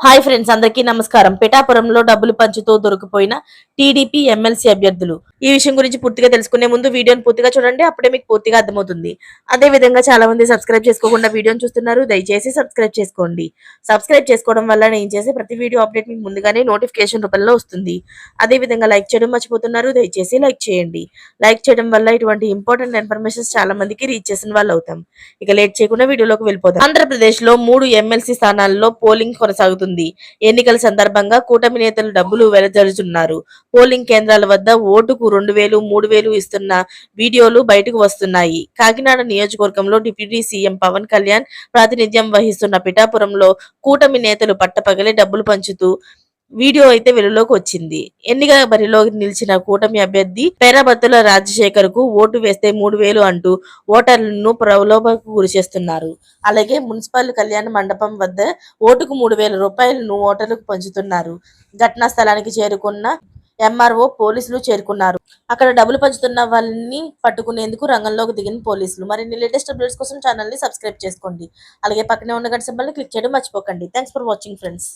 Hi friends, అందరికీ నమస్కారం. పిఠాపురంలో డబ్బులు పంచుతూ దొరికిపోయిన టీడీపీ ఎమ్మెల్సీ అభ్యర్థులు. ఈ విషయం గురించి పూర్తిగా తెలుసుకునే ముందు వీడియోని పూర్తిగా చూడండి. అప్పుడే మీకు పూర్తిగా అర్థమవుతుంది. అదే విధంగా చాలా మంది సబ్స్క్రైబ్ చేసుకోకుండా వీడియోని చూస్తున్నారు. దయచేసి సబ్స్క్రైబ్ చేసుకోండి. సబ్స్క్రైబ్ చేసుకోవడం వల్ల నేను చేసే ప్రతి వీడియో అప్డేట్ మీకు ముందుగానే నోటిఫికేషన్ రూపంలో వస్తుంది. అదే విధంగా లైక్ చేయడం మర్చిపోతున్నారు. దయచేసి లైక్ చేయండి. లైక్ చేయడం వల్ల ఇటువంటి ఇంపార్టెంట్ ఇన్ఫర్మేషన్స్ చాలా మందికి రీచ్ చేసిన వాళ్ళు అవుతాం. ఇక లేట్ చేయకుండా వీడియోలోకి వెళ్ళిపోతాం. ఆంధ్రప్రదేశ్ లో 3 ఎమ్మెల్సీ స్థానాల్లో పోలింగ్ కొనసాగుతుంది. ఎన్నికల సందర్భంగా కూటమి నేతలు డబ్బులు వెదజల్లుతున్నారు. పోలింగ్ కేంద్రాల వద్ద ఓటుకు 2000, 3000 ఇస్తున్న వీడియోలు బయటకు వస్తున్నాయి. కాకినాడ నియోజకవర్గంలో డిప్యూటీ సీఎం పవన్ కళ్యాణ్ ప్రాతినిధ్యం వహిస్తున్న పిఠాపురంలో కూటమి నేతలు పట్టపగలే డబ్బులు పంచుతూ వీడియో అయితే వెలుగులోకి వచ్చింది. ఎన్నికల బరిలో నిలిచిన కూటమి అభ్యర్థి పేరాబత్తుల రాజశేఖర్ కు ఓటు వేస్తే 3000 అంటూ ఓటర్లను ప్రలోభకు గురిచేస్తున్నారు. అలాగే మున్సిపల్ కళ్యాణ మండపం వద్ద ఓటుకు 3000 రూపాయలను ఓటర్లకు పంచుతున్నారు. ఘటనా స్థలానికి చేరుకున్న ఎంఆర్ఓ పోలీసులు చేరుకున్నారు. అక్కడ డబ్బులు పంచుతున్న వాళ్ళని పట్టుకునేందుకు రంగంలోకి దిగిన పోలీసులు. మరిన్ని లేటెస్ట్ అప్డేట్స్ కోసం ఛానల్ ని సబ్స్క్రైబ్ చేసుకోండి. అలాగే పక్కనే ఉన్న గంట సింబల్ ని క్లిక్ చేయడం మర్చిపోకండి. Thanks for watching friends.